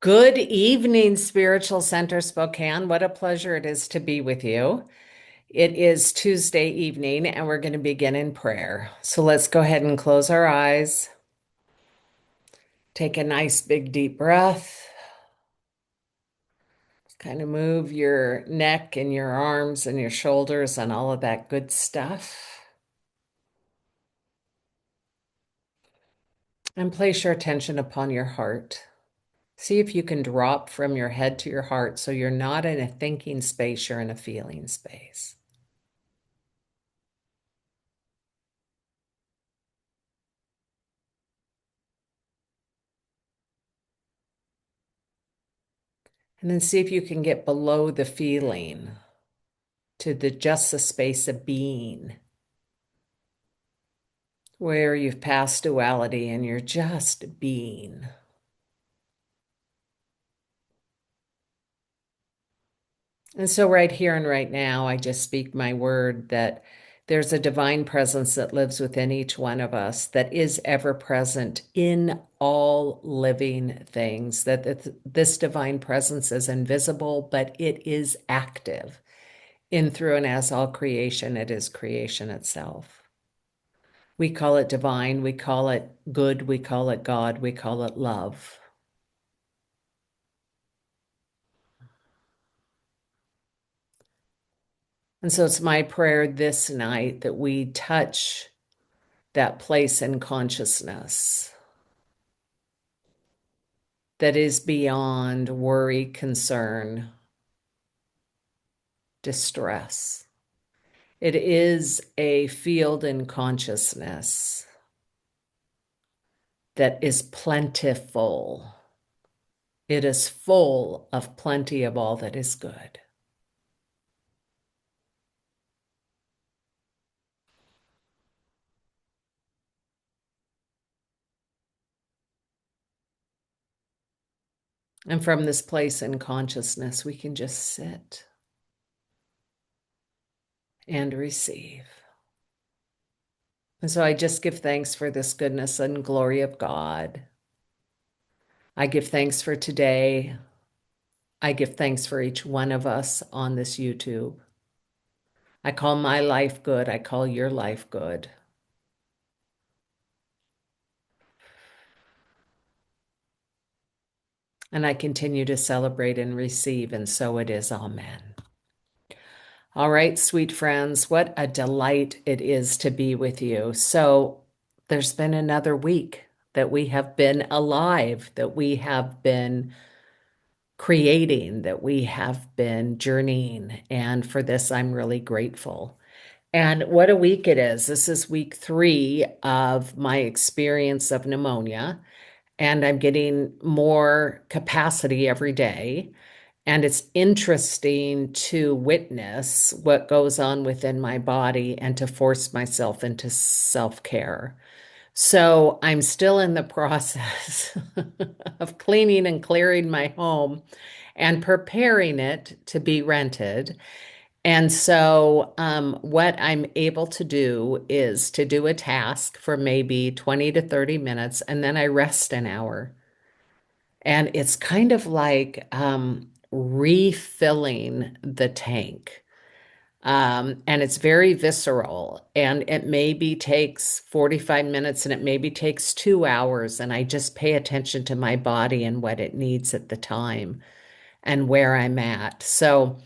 Good evening, Spiritual Center Spokane. What a pleasure it is to be with you. It is Tuesday evening, and we're going to begin in prayer. So let's go ahead and close our eyes. Take a nice big deep breath. Kind of move your neck and your arms and your shoulders and all of that good stuff. And place your attention upon your heart. See if you can drop from your head to your heart so you're not in a thinking space, you're in a feeling space. And then see if you can get below the feeling to just the space of being, where you've passed duality and you're just being. And so, right here and right now, I just speak my word that there's a divine presence that lives within each one of us that is ever present in all living things, that this divine presence is invisible, but it is active in, through, and as all creation. It is creation itself. We call it divine, we call it good, we call it God, we call it love. And so it's my prayer this night that we touch that place in consciousness that is beyond worry, concern, distress. It is a field in consciousness that is plentiful. It is full of plenty of all that is good. And from this place in consciousness, we can just sit and receive. And so I just give thanks for this goodness and glory of God. I give thanks for today. I give thanks for each one of us on this YouTube. I call my life good. I call your life good. And I continue to celebrate and receive, and so it is. Amen. All right, sweet friends, what a delight it is to be with you. So there's been another week that we have been alive, that we have been creating, that we have been journeying. And for this, I'm really grateful. And what a week it is. This is week 3 of my experience of pneumonia, and I'm getting more capacity every day. And it's interesting to witness what goes on within my body and to force myself into self-care. So I'm still in the process of cleaning and clearing my home and preparing it to be rented. And so, what I'm able to do is to do a task for maybe 20 to 30 minutes, and then I rest an hour. And it's kind of like refilling the tank. And it's very visceral, and it maybe takes 45 minutes and it maybe takes 2 hours. And I just pay attention to my body and what it needs at the time and where I'm at. So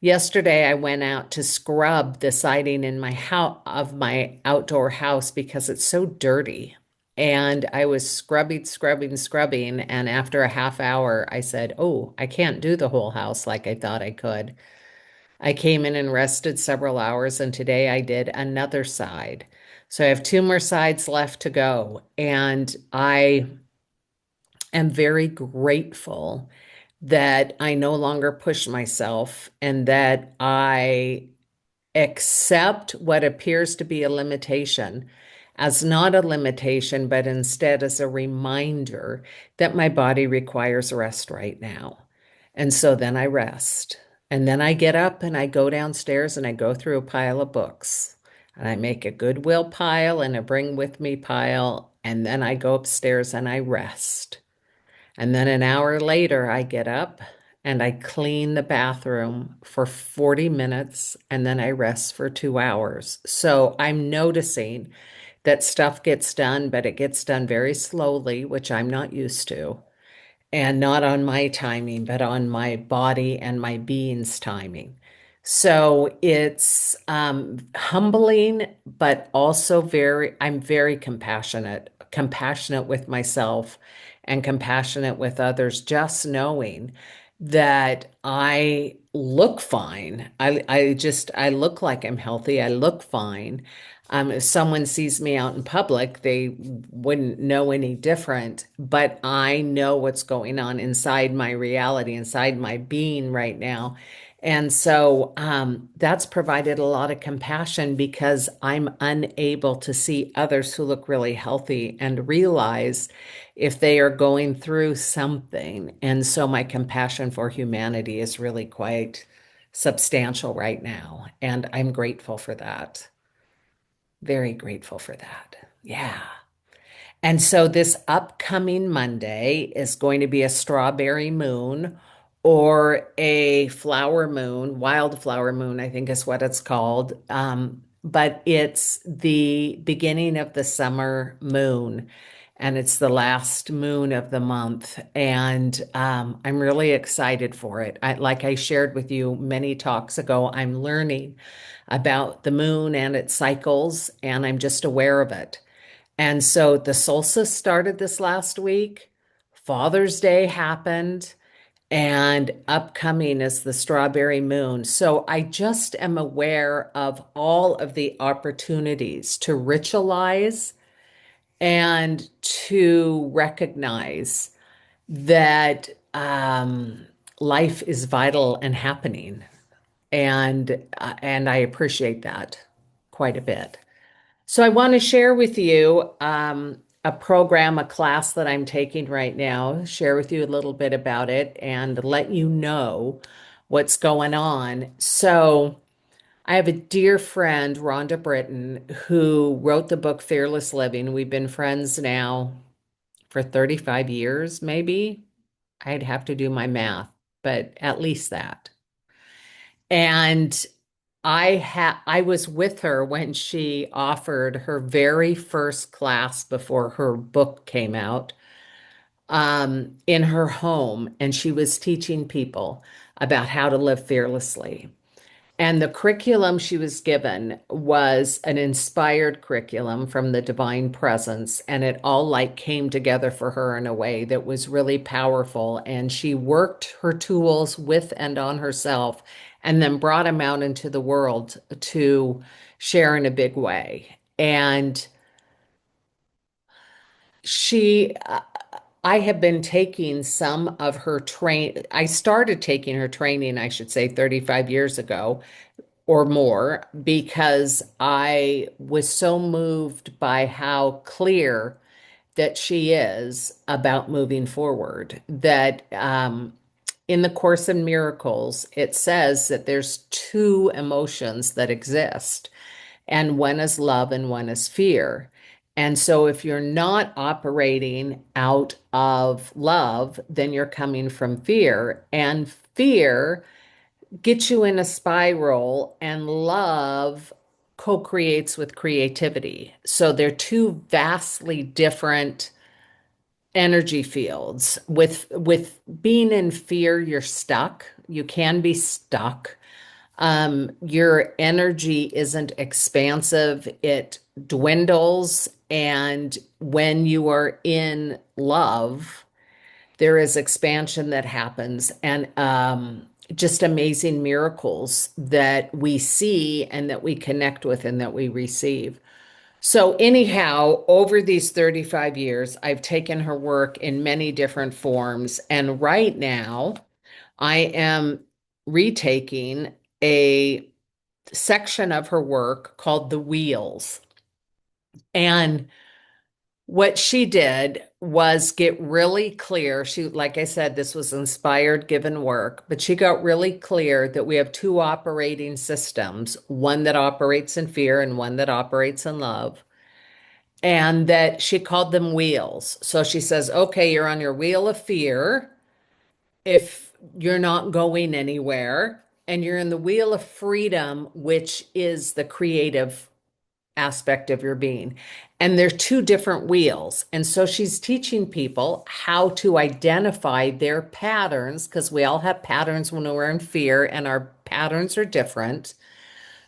yesterday I went out to scrub the siding in my house of my outdoor house because it's so dirty. And I was scrubbing, scrubbing, scrubbing. And after a half hour, I said, "Oh, I can't do the whole house like I thought I could." I came in and rested several hours, and today I did another side. So I have 2 more sides left to go. And I am very grateful that I no longer push myself and that I accept what appears to be a limitation as not a limitation, but instead as a reminder that my body requires rest right now. And so then I rest. And then I get up and I go downstairs and I go through a pile of books. And I make a goodwill pile and a bring with me pile. And then I go upstairs and I rest. And then an hour later, I get up and I clean the bathroom for 40 minutes and then I rest for 2 hours. So I'm noticing that stuff gets done, but it gets done very slowly, which I'm not used to, and not on my timing, but on my body and my being's timing. So it's humbling, but also I'm very compassionate with myself and compassionate with others, just knowing that I look fine. I look like I'm healthy. I look fine. If someone sees me out in public, they wouldn't know any different, but I know what's going on inside my reality, inside my being right now. And so that's provided a lot of compassion because I'm unable to see others who look really healthy and realize if they are going through something. And so my compassion for humanity is really quite substantial right now. And I'm grateful for that. Very grateful for that. Yeah. And so this upcoming Monday is going to be a strawberry moon or a flower moon, wildflower moon, I think is what it's called. But it's the beginning of the summer moon, and it's the last moon of the month. And I'm really excited for it. Like I shared with you many talks ago, I'm learning about the moon and its cycles, and I'm just aware of it. And so the solstice started this last week. Father's Day happened, and upcoming is the strawberry moon. So I just am aware of all of the opportunities to ritualize and to recognize that life is vital and happening. And I appreciate that quite a bit. So I want to share with you a program, a class that I'm taking right now, share with you a little bit about it and let you know what's going on. So I have a dear friend, Rhonda Britton, who wrote the book Fearless Living. We've been friends now for 35 years, maybe. I'd have to do my math, but at least that. And I was with her when she offered her very first class before her book came out in her home, and she was teaching people about how to live fearlessly. And the curriculum she was given was an inspired curriculum from the divine presence, and it all like came together for her in a way that was really powerful. And she worked her tools with and on herself, and then brought them out into the world to share in a big way. And she, I have been taking some of her I started taking her training, I should say, 35 years ago or more because I was so moved by how clear that she is about moving forward. That in the Course in Miracles, it says that there's two emotions that exist, and one is love and one is fear. And so, if you're not operating out of love, then you're coming from fear. And fear gets you in a spiral, and love co-creates with creativity. So they're two vastly different energy fields. With being in fear, you're stuck. You can be stuck. Your energy isn't expansive, it dwindles. And when you are in love, there is expansion that happens, and just amazing miracles that we see and that we connect with and that we receive. So, anyhow, over these 35 years, I've taken her work in many different forms. And right now, I am retaking a section of her work called The Wheels. And what she did was get really clear. She, like I said, this was inspired, given work, but she got really clear that we have two operating systems, one that operates in fear and one that operates in love. and that she called them wheels. So she says, okay, you're on your wheel of fear if you're not going anywhere, and you're in the wheel of freedom, which is the creative aspect of your being. And they're two different wheels. And so she's teaching people how to identify their patterns because we all have patterns when we're in fear, and our patterns are different.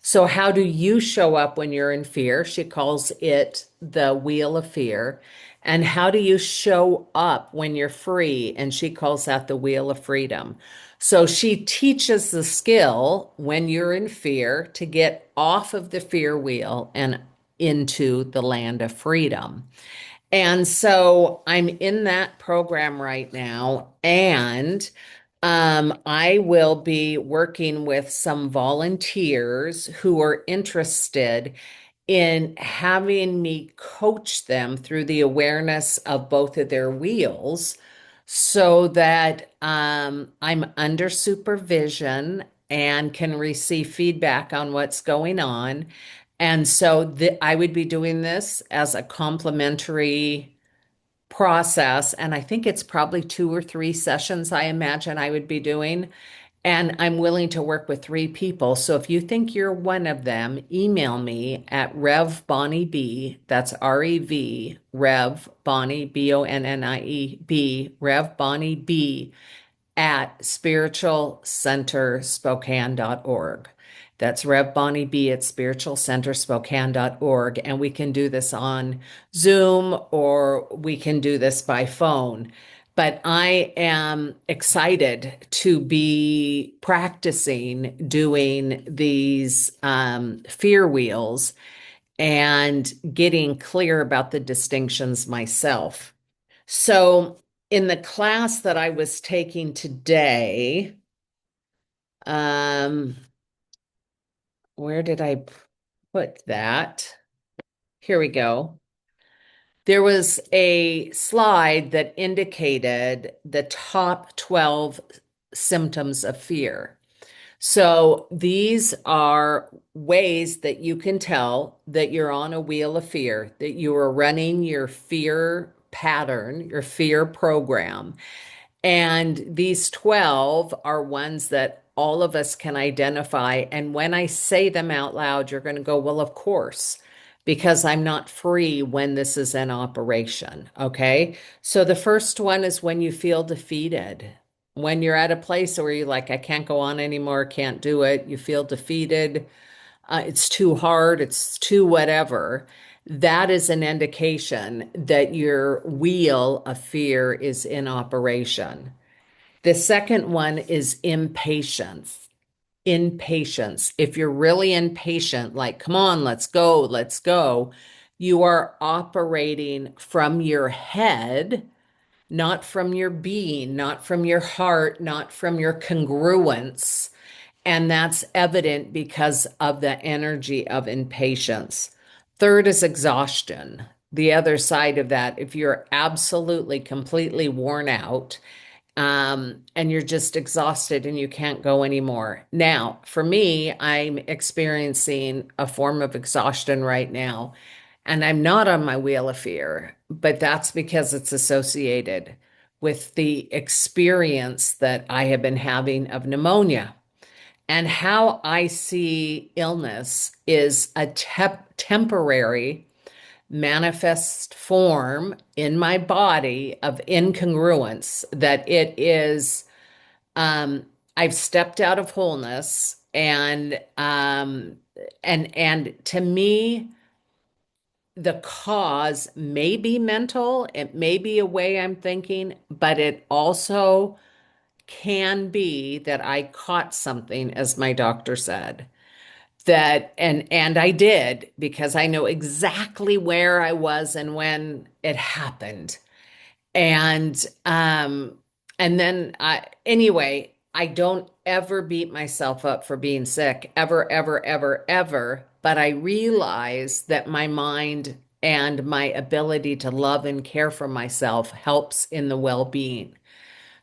So, how do you show up when you're in fear? She calls it the wheel of fear. And how do you show up when you're free? And she calls that the wheel of freedom. So, she teaches the skill when you're in fear to get off of the fear wheel and into the land of freedom. And so I'm in that program right now, and I will be working with some volunteers who are interested in having me coach them through the awareness of both of their wheels so that I'm under supervision and can receive feedback on what's going on. And so I would be doing this as a complementary process. And I think it's probably 2 or 3 sessions I imagine I would be doing. And I'm willing to work with 3 people. So if you think you're one of them, email me at Rev Bonnie B. That's REV, Rev Bonnie, BONNIE, Rev Bonnie B at spiritualcenterspokane.org. That's Rev Bonnie B at spiritualcenterspokane.org. And we can do this on Zoom or we can do this by phone. But I am excited to be practicing doing these fear wheels and getting clear about the distinctions myself. So, in the class that I was taking today, um, where did I put that? Here we go. There was a slide that indicated the top 12 symptoms of fear. So these are ways that you can tell that you're on a wheel of fear, that you are running your fear pattern, your fear program. And these 12 are ones that all of us can identify. And when I say them out loud, you're going to go, well, of course, because I'm not free when this is in operation. Okay. So the first one is when you feel defeated. When you're at a place where you're like, I can't go on anymore, can't do it, you feel defeated, it's too hard, it's too whatever. That is an indication that your wheel of fear is in operation. The second one is impatience. Impatience. If you're really impatient, like, come on, let's go, you are operating from your head, not from your being, not from your heart, not from your congruence. And that's evident because of the energy of impatience. Third is exhaustion. The other side of that, if you're absolutely completely worn out, and you're just exhausted and you can't go anymore. Now, for me, I'm experiencing a form of exhaustion right now, and I'm not on my wheel of fear, but that's because it's associated with the experience that I have been having of pneumonia. And how I see illness is a temporary manifest form in my body of incongruence, that it is, I've stepped out of wholeness, and to me, the cause may be mental, it may be a way I'm thinking, but it also can be that I caught something, as my doctor said, that and I did, because I know exactly where I was and when it happened. And and then anyway, I don't ever beat myself up for being sick, ever, ever, ever, ever. But I realize that my mind and my ability to love and care for myself helps in the well-being.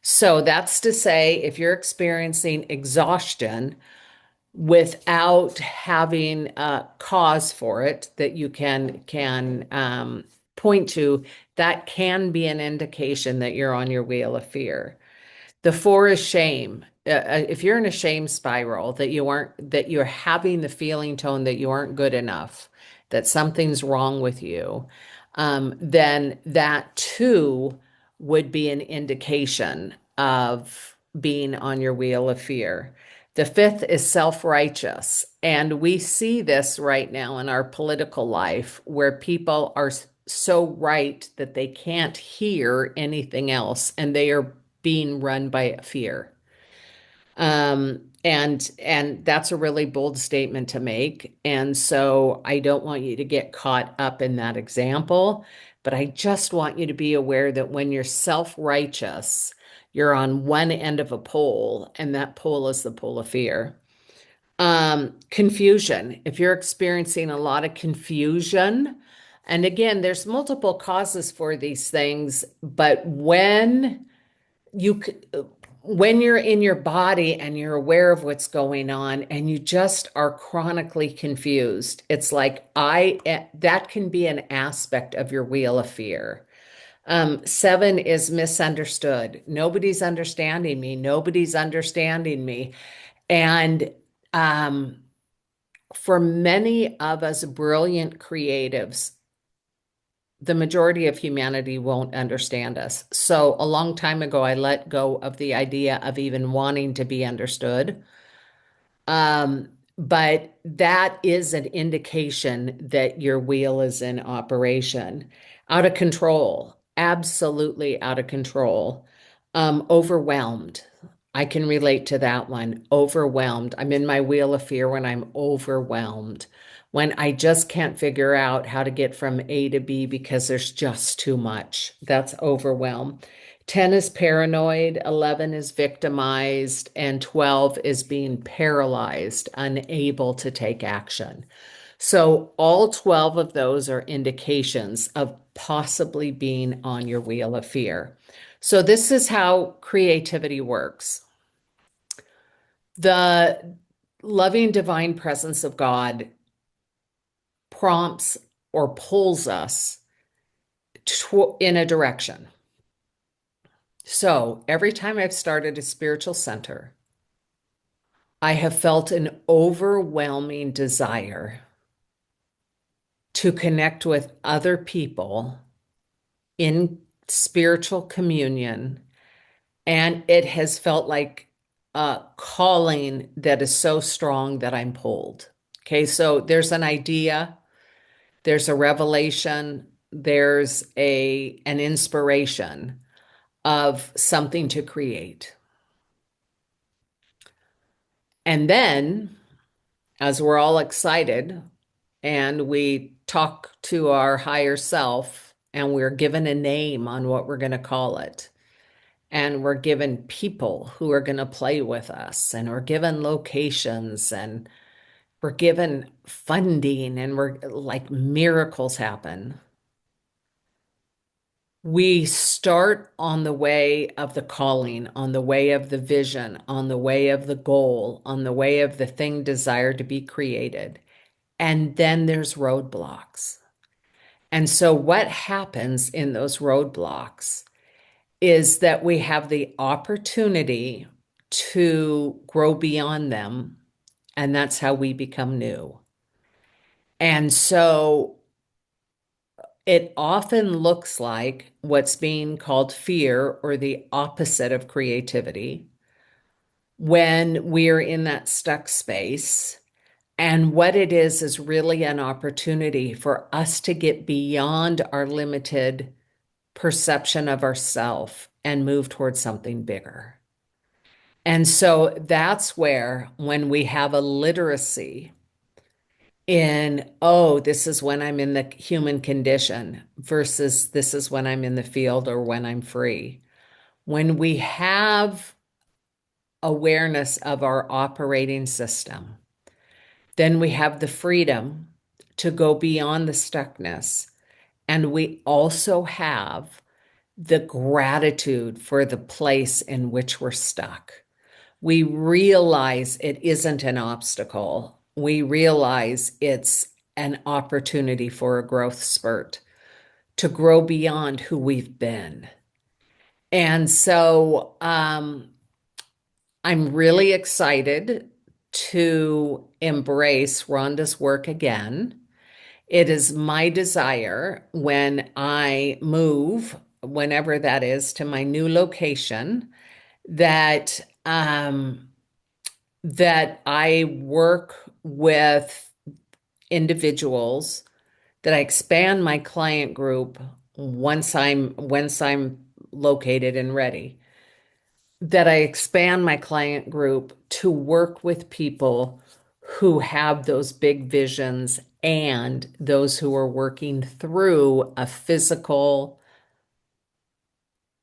So that's to say, if you're experiencing exhaustion, without having a cause for it that you can point to, that can be an indication that you're on your wheel of fear. The four is shame. If you're in a shame spiral, that you're having the feeling tone that you aren't good enough, that something's wrong with you, then that too would be an indication of being on your wheel of fear. The fifth is self-righteous. And we see this right now in our political life where people are so right that they can't hear anything else and they are being run by fear. And that's a really bold statement to make. And so I don't want you to get caught up in that example, but I just want you to be aware that when you're self-righteous, you're on one end of a pole, and that pole is the pole of fear. Confusion. If you're experiencing a lot of confusion, and again, there's multiple causes for these things, but you when you're in your body and you're aware of what's going on and you just are chronically confused, it's like that can be an aspect of your wheel of fear. Seven is misunderstood. Nobody's understanding me. Nobody's understanding me. And um, for many of us brilliant creatives, the majority of humanity won't understand us. So a long time ago, I let go of the idea of even wanting to be understood. But that is an indication that your wheel is in operation. Out of control, absolutely out of control. Overwhelmed. I can relate to that one. Overwhelmed. I'm in my wheel of fear when I'm overwhelmed, when I just can't figure out how to get from A to B because there's just too much. That's overwhelm. 10 is paranoid, 11 is victimized, and 12 is being paralyzed, unable to take action. So all 12 of those are indications of possibly being on your wheel of fear. So this is how creativity works. The loving divine presence of God prompts or pulls us in a direction. So every time I've started a spiritual center, I have felt an overwhelming desire to connect with other people in spiritual communion. And it has felt like a calling that is so strong that I'm pulled. Okay, so there's an idea, there's a revelation, there's an inspiration of something to create. And then, as we're all excited and we talk to our higher self and we're given a name on what we're going to call it, and we're given people who are going to play with us, and we're given locations, and we're given funding, and we're like miracles happen. We start on the way of the calling, on the way of the vision, on the way of the goal, on the way of the thing desired to be created. And then there's roadblocks. And so what happens in those roadblocks is that we have the opportunity to grow beyond them. And that's how we become new. And so it often looks like what's being called fear or the opposite of creativity when we're in that stuck space. And what it is really an opportunity for us to get beyond our limited perception of ourself and move towards something bigger. And so that's where, when we have a literacy in, oh, this is when I'm in the human condition versus this is when I'm in the field or when I'm free. When we have awareness of our operating system, then we have the freedom to go beyond the stuckness. And we also have the gratitude for the place in which we're stuck. We realize it isn't an obstacle. We realize it's an opportunity for a growth spurt to grow beyond who we've been. And so I'm really excited to embrace Rhonda's work again. It is my desire when I move, whenever that is, to my new location, that that I work with individuals, that I expand my client group once I'm located and ready, that I expand my client group to work with people who have those big visions and those who are working through a physical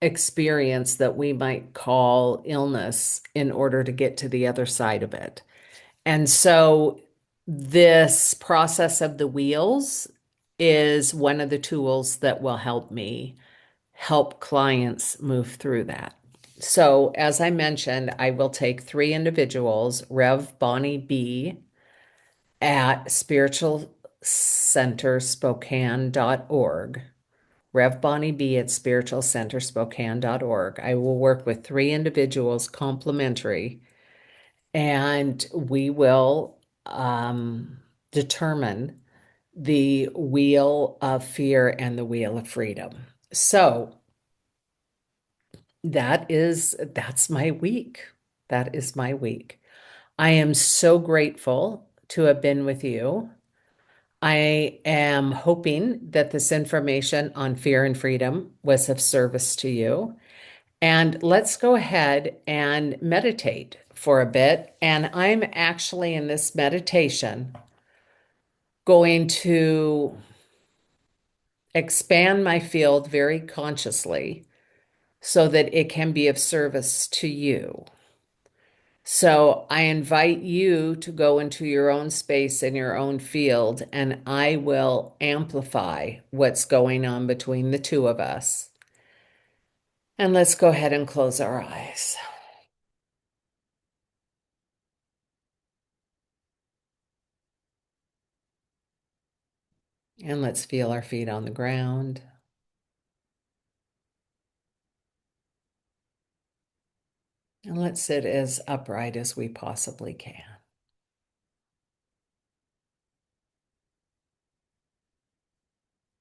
experience that we might call illness in order to get to the other side of it. And so this process of the wheels is one of the tools that will help me help clients move through that. So, as I mentioned, I will take three individuals, Rev Bonnie B at spiritualcenterspokane.org. Rev Bonnie B at spiritualcenterspokane.org. I will work with three individuals complimentary, and we will determine the wheel of fear and the wheel of freedom. So that's my week. That is my week. I am so grateful to have been with you. I am hoping that this information on fear and freedom was of service to you. And let's go ahead and meditate for a bit. And I'm actually in this meditation going to expand my field very consciously so that it can be of service to you. So I invite you to go into your own space in your own field, and I will amplify what's going on between the two of us. And let's go ahead and close our eyes. And let's feel our feet on the ground. And let's sit as upright as we possibly can.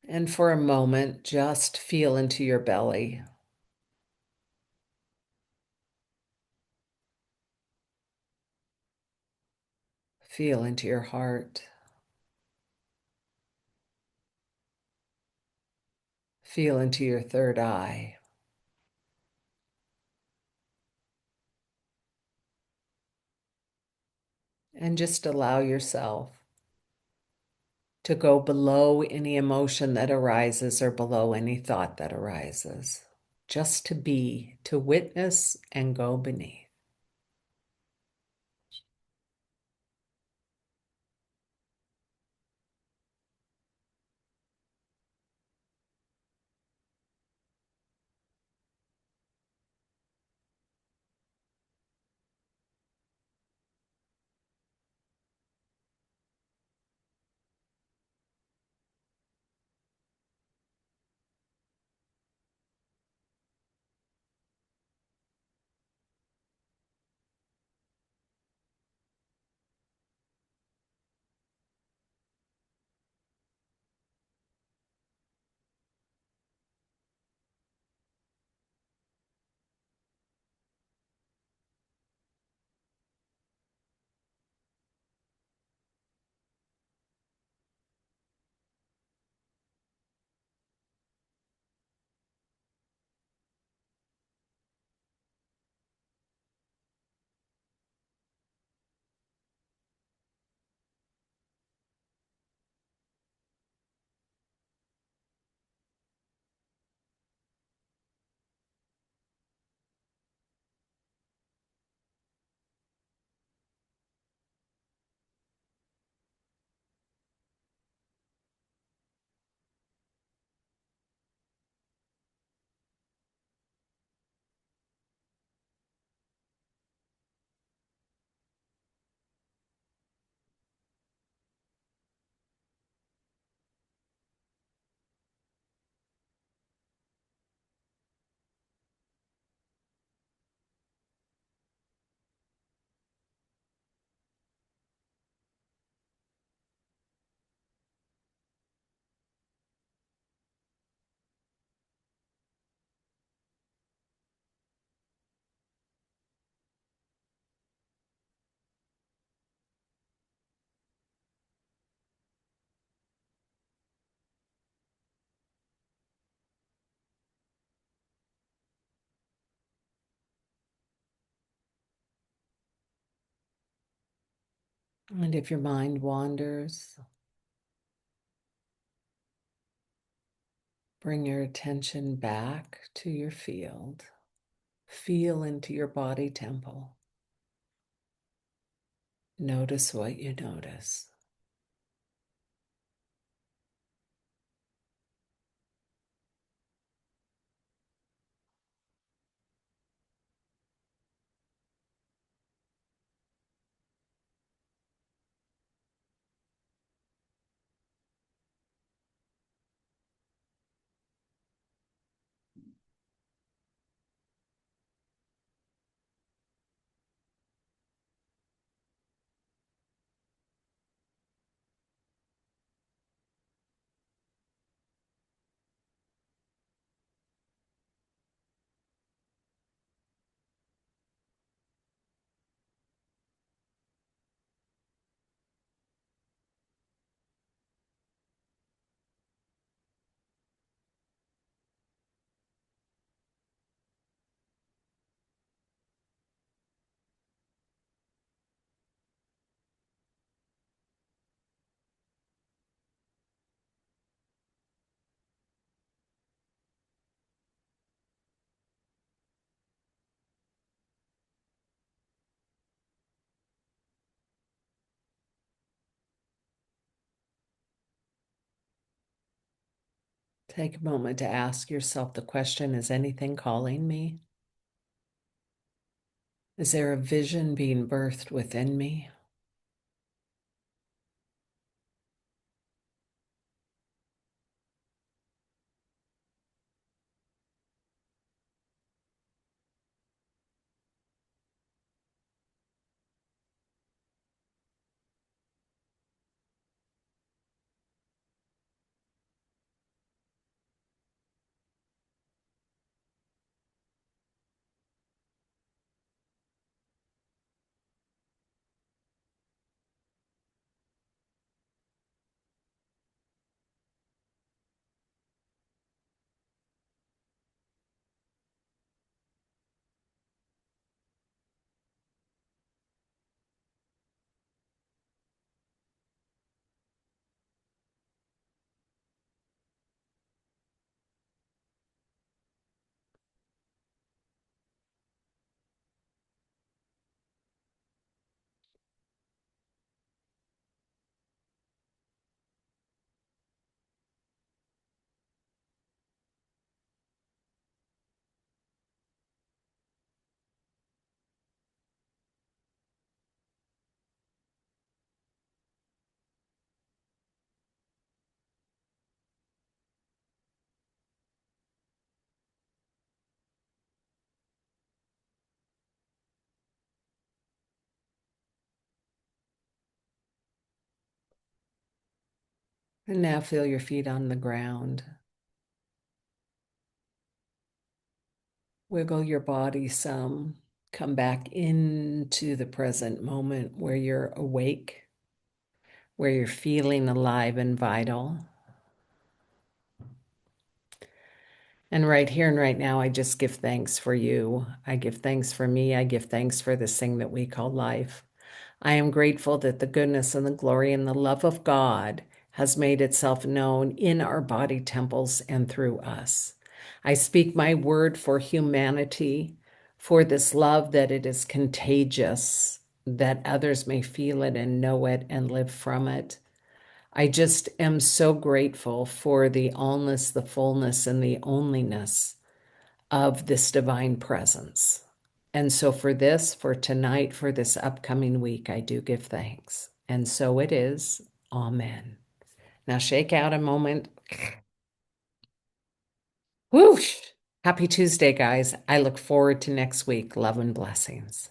And for a moment, just feel into your belly. Feel into your heart. Feel into your third eye. And just allow yourself to go below any emotion that arises or below any thought that arises. Just to be, to witness and go beneath. And if your mind wanders, bring your attention back to your field. Feel into your body temple. Notice what you notice. Take a moment to ask yourself the question, is anything calling me? Is there a vision being birthed within me? And now feel your feet on the ground. Wiggle your body some. Come back into the present moment where you're awake, where you're feeling alive and vital. And right here and right now, I just give thanks for you. I give thanks for me. I give thanks for this thing that we call life. I am grateful that the goodness and the glory and the love of God has made itself known in our body temples and through us. I speak my word for humanity, for this love that it is contagious, that others may feel it and know it and live from it. I just am so grateful for the allness, the fullness, and the onlyness of this divine presence. And so for this, for tonight, for this upcoming week, I do give thanks. And so it is. Amen. Now shake out a moment. Whoosh! Happy Tuesday, guys. I look forward to next week. Love and blessings.